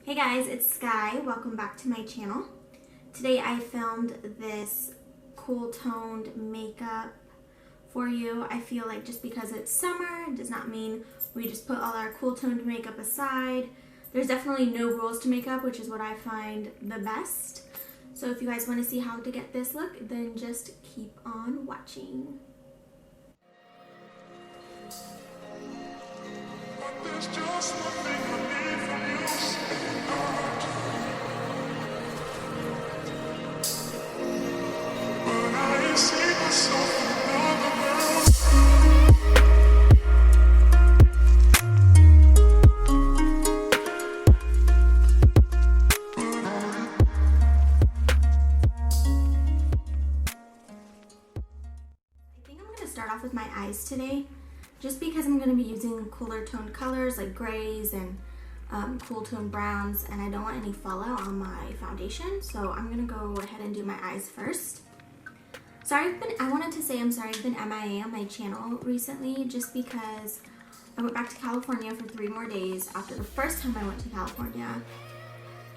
Hey guys, it's Sky. Welcome back to my channel. Today I filmed this cool toned makeup for you. I feel like just because it's summer does not mean we just put all our cool toned makeup aside. There's definitely no rules to makeup, which is what I find the best. So if you guys want to see how to get this look, then just keep on watching. There's just one thing I need from you. But I ain't seen myself in another world. I think I'm going to start off with my eyes today, just because I'm going to be using cooler toned colors like grays and cool toned browns, and I don't want any fallout on my foundation, so I'm going to go ahead and do my eyes first. I wanted to say I'm sorry I've been MIA on my channel recently, just because I went back to California for 3 more days after the first time I went to California,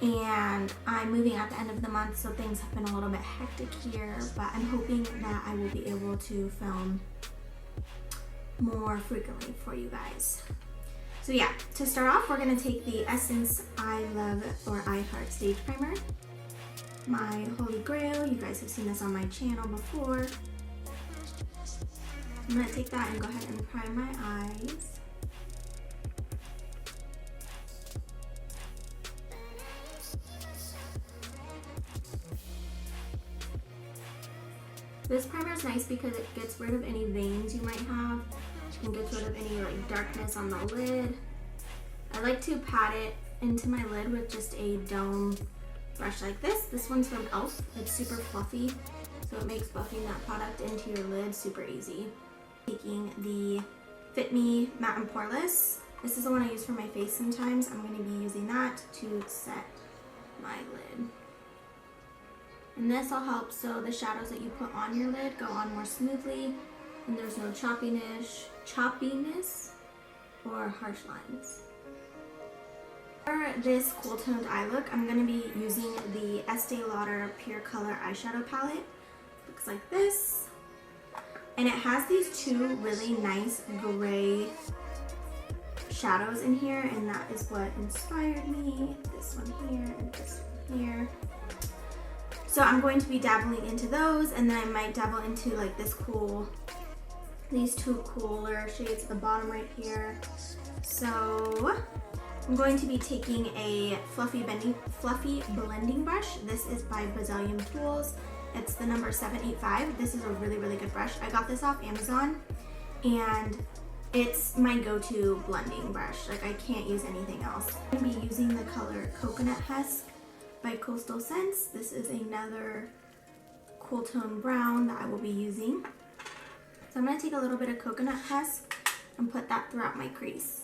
and I'm moving at the end of the month, so things have been a little bit hectic here, but I'm hoping that I will be able to film more frequently for you guys. So yeah, to start off, we're going to take the Essence I Love or I Heart Stage Primer. My holy grail, you guys have seen this on my channel before. I'm going to take that and go ahead and prime my eyes. This primer is nice because it gets rid of any veins you might have and gets rid of any like darkness on the lid. I like to pat it into my lid with just a dome brush like this. This one's from e.l.f. It's super fluffy, so it makes buffing that product into your lid super easy. Taking the Fit Me Matte and Poreless. This is the one I use for my face sometimes. I'm going to be using that to set my lid. And this will help so the shadows that you put on your lid go on more smoothly and there's no choppiness or harsh lines. For this cool toned eye look, I'm going to be using the Estee Lauder Pure Color eyeshadow palette. Looks like this. And it has these 2 really nice gray shadows in here, and that is what inspired me. This one here and this one here. So I'm going to be dabbling into those, and then I might dabble into like these 2 cooler shades at the bottom right here. So I'm going to be taking a fluffy blending brush. This is by Bazillion Tools. It's the number 785. This is a really, really good brush. I got this off Amazon, and it's my go-to blending brush. Like, I can't use anything else. I'm going to be using the color Coconut Husk by Coastal Scents. This is another cool tone brown that I will be using. So I'm going to take a little bit of Coconut Husk and put that throughout my crease.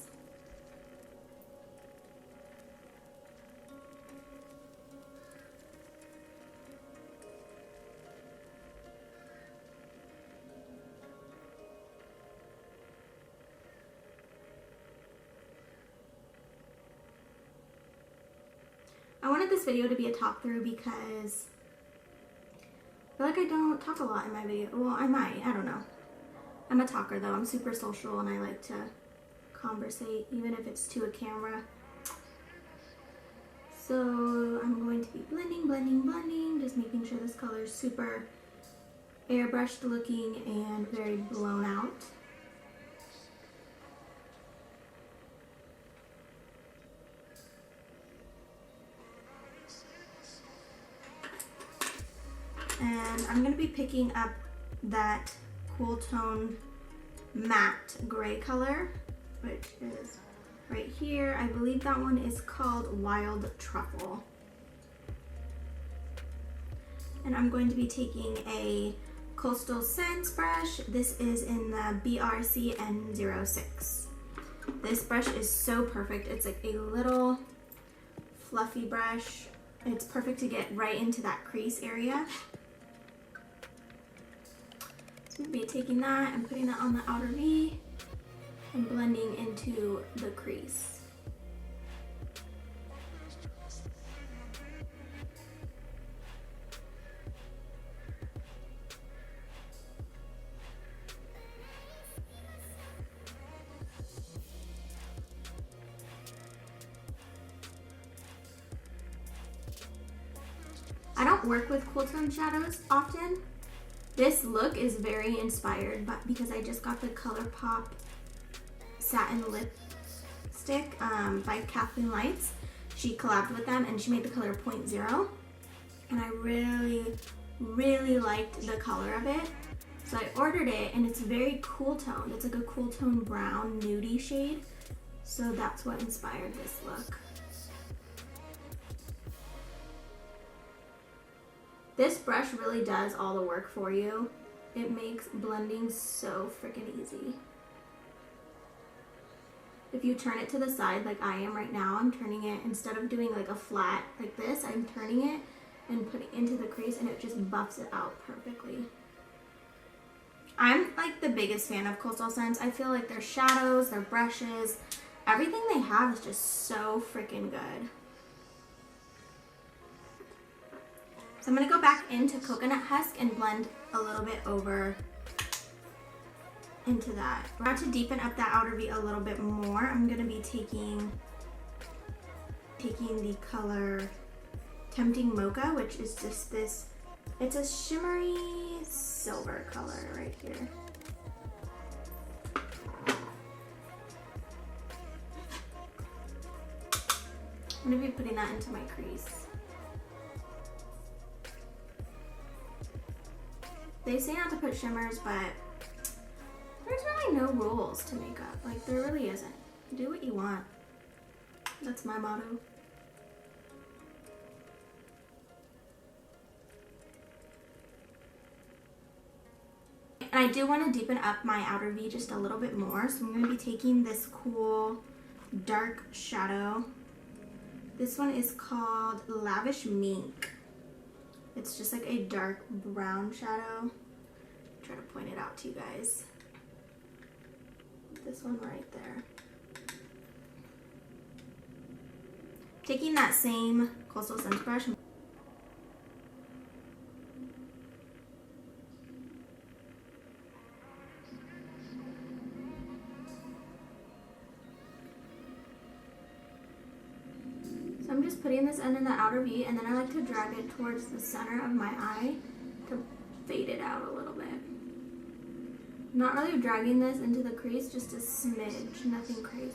I wanted this video to be a talk through because I feel like I don't talk a lot in my video. Well, I might, I don't know. I'm a talker though. I'm super social and I like to conversate, even if it's to a camera. So I'm going to be blending, just making sure this color is super airbrushed looking and very blown out. And I'm going to be picking up that cool tone matte gray color, which is right here. I believe that one is called Wild Truffle. And I'm going to be taking a Coastal Scents brush. This is in the BRC N06. This brush is so perfect. It's like a little fluffy brush. It's perfect to get right into that crease area. So I'm going to be taking that and putting that on the outer V and blending into the crease. don't work with cool tone shadows often, this look is very inspired because I just got the Colourpop Satin Lipstick by Kathleenlights. She collabed with them and she made the color 0.0, and I really liked the color of it. So I ordered it, and it's very cool toned. It's like a cool tone brown nudie shade. So that's what inspired this look. This brush really does all the work for you. It makes blending so freaking easy. If you turn it to the side like I am right now, I'm turning it, instead of doing like a flat like this, I'm turning it and putting it into the crease, and it just buffs it out perfectly. I'm like the biggest fan of Coastal Scents. I feel like their shadows, their brushes, everything they have is just so freaking good. So I'm going to go back into Coconut Husk and blend a little bit over into that. Now to deepen up that outer V a little bit more, I'm going to be taking the color Tempting Mocha, which is just this, it's a shimmery silver color right here. I'm going to be putting that into my crease. They say not to put shimmers, but there's really no rules to makeup. Like, there really isn't. Do what you want. That's my motto. And I do want to deepen up my outer V just a little bit more. So I'm going to be taking this cool dark shadow. This one is called Lavish Mink. It's just like a dark brown shadow. Try to point it out to you guys. This one right there. Taking that same Coastal Scents brush. So I'm just putting this under the outer V, and then I like to drag it towards the center of my eye to fade it out a little bit. Not really dragging this into the crease, just a smidge, nothing crazy.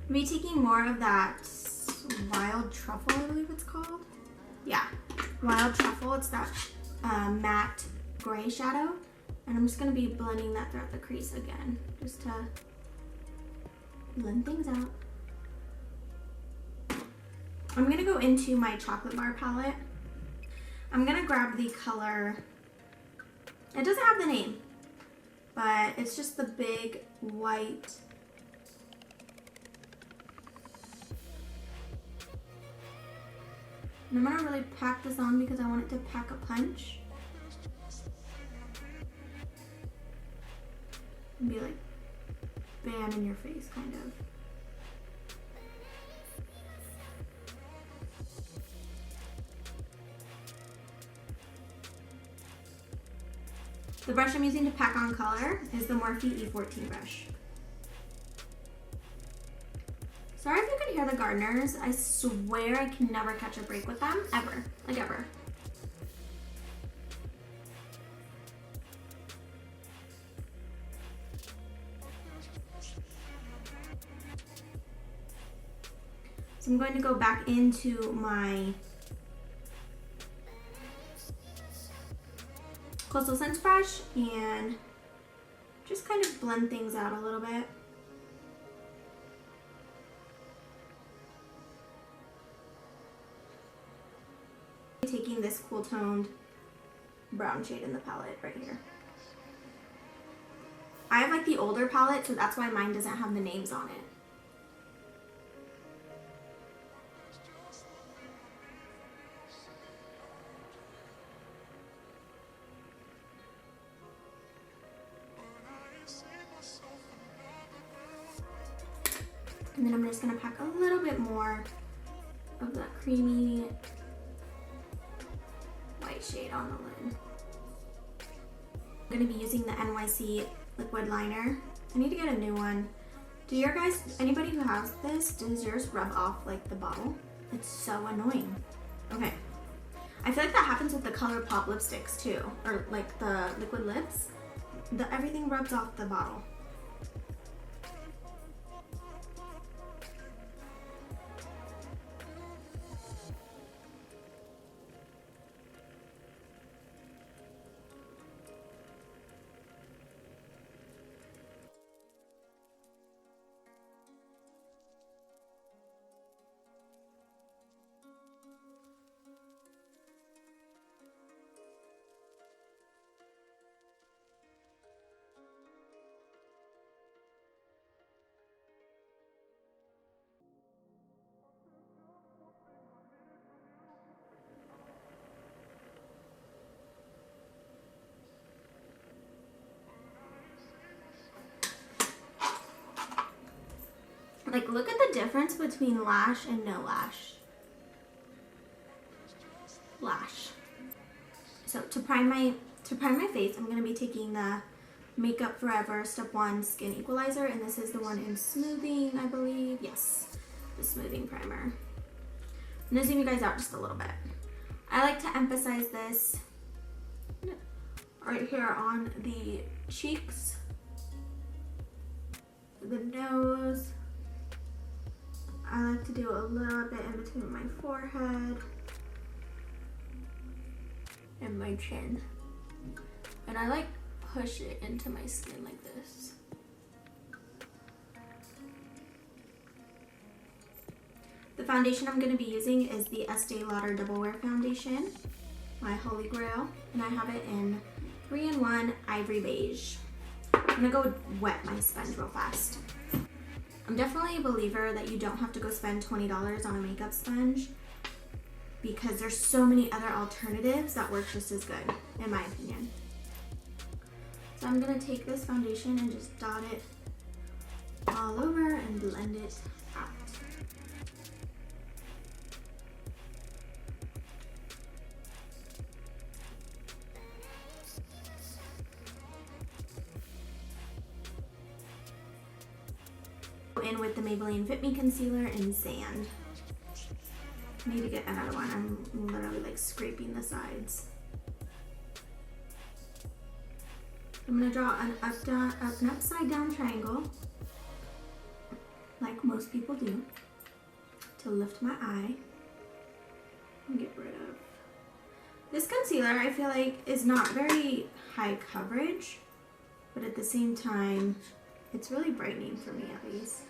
I'll be taking more of that Wild Truffle, I believe it's called. Yeah, Wild Truffle. It's that matte gray shadow. And I'm just going to be blending that throughout the crease again, just to blend things out. I'm going to go into my Chocolate Bar palette. I'm going to grab the color, it doesn't have the name, but it's just the big white and I'm going to really pack this on because I want it to pack a punch and be like bam in your face, kind of. The brush I'm using to pack on color is the Morphe E14 brush. Sorry if you can hear the gardeners. I swear I can never catch a break with them, ever, like ever. So I'm going to go back into my Coastal Scents brush and just kind of blend things out a little bit. Taking this cool toned brown shade in the palette right here. I have like the older palette, so that's why mine doesn't have the names on it. And then I'm just going to pack a little bit more of that creamy white shade on the lid. I'm going to be using the NYC Liquid Liner. I need to get a new one. Do your guys, anybody who has this, does yours rub off like the bottle? It's so annoying. Okay. I feel like that happens with the Colourpop lipsticks too, or like the liquid lips. Everything rubs off the bottle. Like, look at the difference between lash and no lash. Lash. So to prime my face, I'm gonna be taking the Makeup Forever Step 1 Skin Equalizer, and this is the one in smoothing, I believe. Yes, the smoothing primer. I'm gonna zoom you guys out just a little bit. I like to emphasize this right here on the cheeks, the nose. I like to do a little bit in between my forehead and my chin. And I like push it into my skin like this. The foundation I'm going to be using is the Estee Lauder Double Wear Foundation, my holy grail, and I have it in 3-in-1 Ivory Beige. I'm going to go wet my sponge real fast. I'm definitely a believer that you don't have to go spend $20 on a makeup sponge because there's so many other alternatives that work just as good, in my opinion. So I'm gonna take this foundation and just dot it all over and blend it out. In with the Maybelline Fit Me Concealer in Sand. I need to get another one. I'm literally like scraping the sides. I'm gonna draw an upside down triangle, like most people do, to lift my eye and get rid of. This concealer, I feel like, is not very high coverage, but at the same time, it's really brightening for me at least.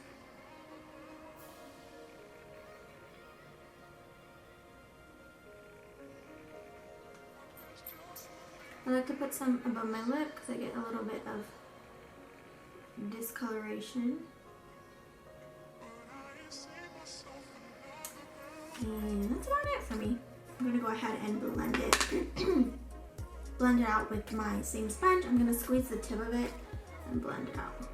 I like to put some above my lip because I get a little bit of discoloration. And that's about it for me. I'm going to go ahead and blend it. Blend it out with my same sponge. I'm going to squeeze the tip of it and blend it out.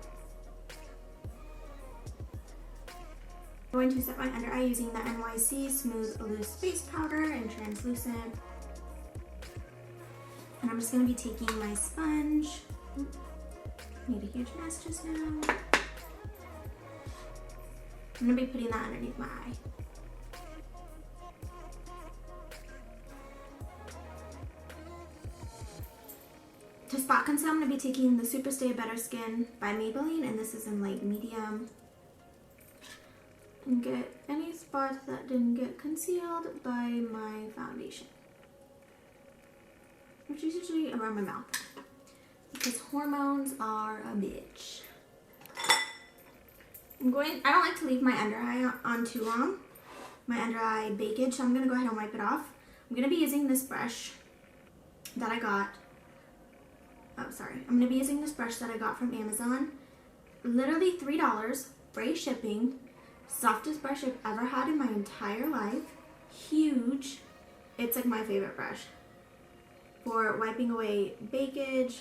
I'm going to set my under eye using the NYC Smooth Loose Face Powder in Translucent. And I'm just going to be taking my sponge. Made a huge mess just now. I'm going to be putting that underneath my eye. To spot conceal, I'm going to be taking the Super Stay Better Skin by Maybelline, and this is in light medium. And get any spots that didn't get concealed by my foundation, which is usually around my mouth, because hormones are a bitch. I don't like to leave my under eye on too long, my under eye baggage, so I'm going to go ahead and wipe it off. I'm going to be using this brush that I got. I'm going to be using this brush that I got from Amazon. Literally $3, free shipping. Softest brush I've ever had in my entire life. Huge. It's like my favorite brush for wiping away baggage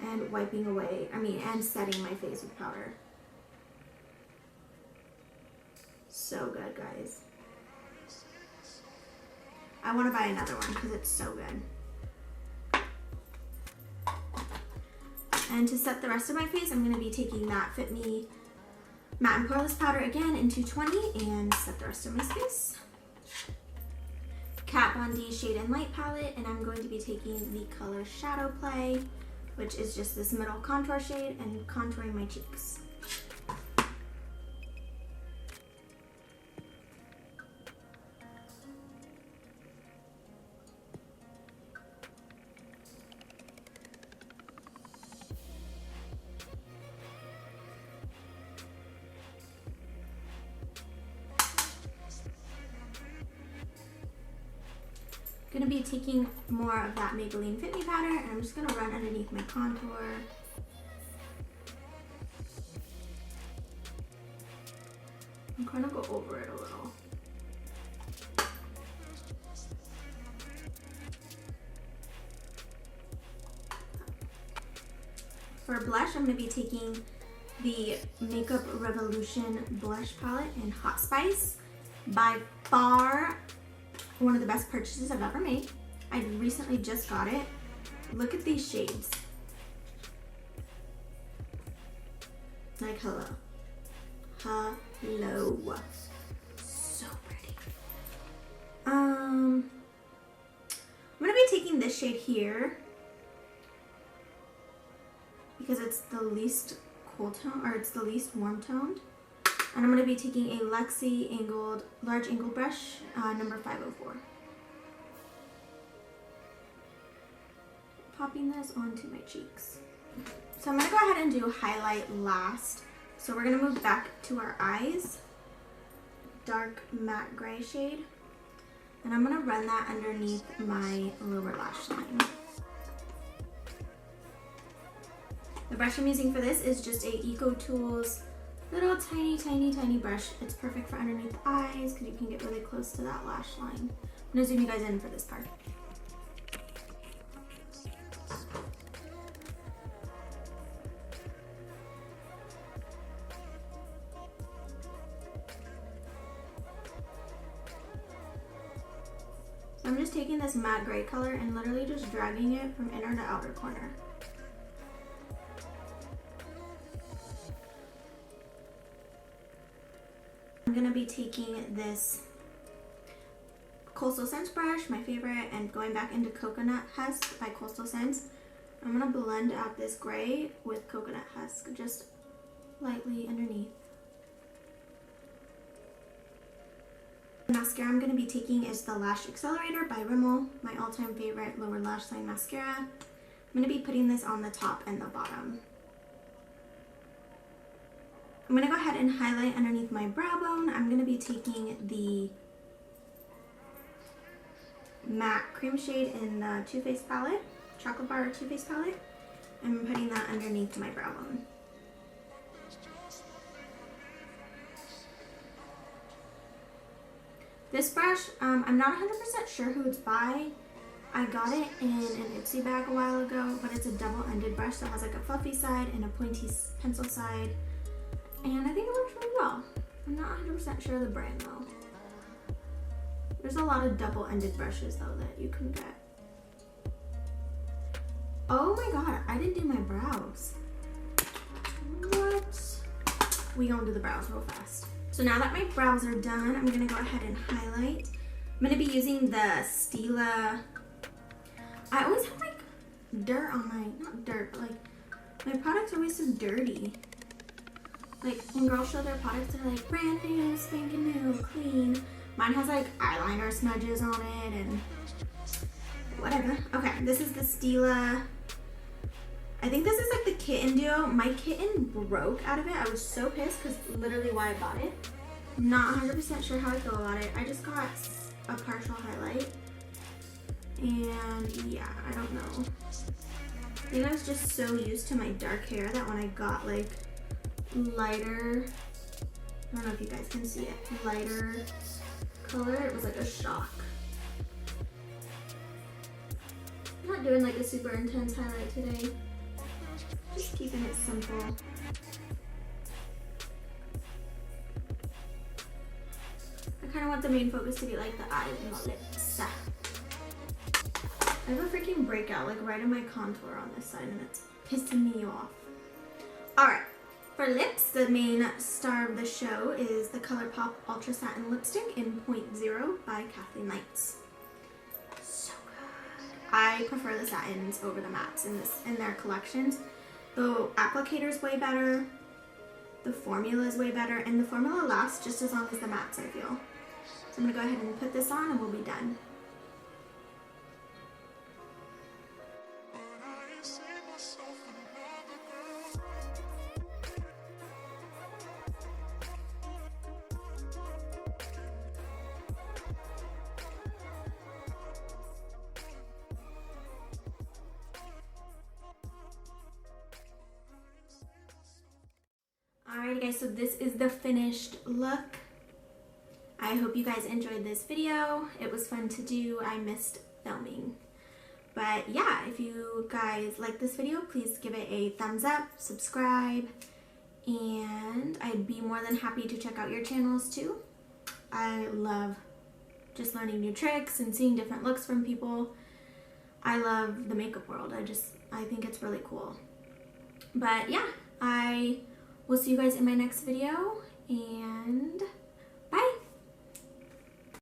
and and setting my face with powder. So good, guys. I want to buy another one because it's so good. And to set the rest of my face, I'm going to be taking that Fit Me Matte and Poreless powder again in 220 and set the rest of my space. Kat Von D Shade and Light palette, and I'm going to be taking the color Shadow Play, which is just this middle contour shade, and contouring my cheeks. I'm going to be taking more of that Maybelline Fit Me powder, and I'm just going to run underneath my contour. I'm going to go over it a little. For blush, I'm going to be taking the Makeup Revolution blush palette in Hot Spice. By far, one of the best purchases I've ever made. I recently just got it. Look at these shades. Like, hello. Hello. So pretty. I'm gonna be taking this shade here because it's the least cool tone, or it's the least warm toned. And I'm going to be taking a Luxie angled, large angled brush, number 504. Popping this onto my cheeks. So I'm going to go ahead and do highlight last. So we're going to move back to our eyes. Dark matte gray shade. And I'm going to run that underneath my lower lash line. The brush I'm using for this is just a Eco Tools little tiny brush. It's perfect for underneath the eyes because you can get really close to that lash line. I'm gonna zoom you guys in for this part. So I'm just taking this matte gray color and literally just dragging it from inner to outer corner. I'm going to be taking this Coastal Scents brush, my favorite, and going back into Coconut Husk by Coastal Scents. I'm going to blend out this gray with Coconut Husk, just lightly underneath. The mascara I'm going to be taking is the Lash Accelerator by Rimmel, my all-time favorite lower lash line mascara. I'm going to be putting this on the top and the bottom. I'm going to go ahead and highlight underneath my brow bone. I'm going to be taking the matte cream shade in the Too Faced palette, Chocolate Bar Too Faced palette. I'm putting that underneath my brow bone. This brush, I'm not 100% sure who it's by. I got it in an Ipsy bag a while ago, but it's a double-ended brush that has like a fluffy side and a pointy pencil side. And I think it works really well. I'm not 100% sure of the brand though. There's a lot of double-ended brushes though that you can get. Oh my god, I didn't do my brows. What? We gonna do the brows real fast. So now that my brows are done, I'm gonna go ahead and highlight. I'm gonna be using the Stila. I always have like dirt on my, not dirt, but like my products are always so dirty. Like when girls show their products, they're like brand new, spanking new, clean. Mine has like eyeliner smudges on it and whatever. Okay, this is the Stila. I think this is like the Kitten duo. My Kitten broke out of it. I was so pissed because literally why I bought it. I'm not 100% sure how I feel about it. I just got a partial highlight. And yeah, I don't know. I think I was just so used to my dark hair that when I got like lighter, I don't know if you guys can see it, lighter color, it was like a shock. I'm not doing like a super intense highlight today. Just keeping it simple. I kind of want the main focus to be like the eyes and the lips. I have a freaking breakout like right in my contour on this side and it's pissing me off. Alright, for For lips, the main star of the show is the Colourpop Ultra Satin Lipstick in 0.0 by Kathleenlights. So good. I prefer the satins over the mattes in their collections. The applicator is way better, the formula is way better, and the formula lasts just as long as the mattes, I feel. So I'm going to go ahead and put this on and we'll be done. Alrighty guys, so this is the finished look. I hope you guys enjoyed this video. It was fun to do. I missed filming. But yeah, if you guys like this video, please give it a thumbs up, subscribe, and I'd be more than happy to check out your channels too. I love just learning new tricks and seeing different looks from people. I love the makeup world. I think it's really cool. But yeah, I will see you guys in my next video, and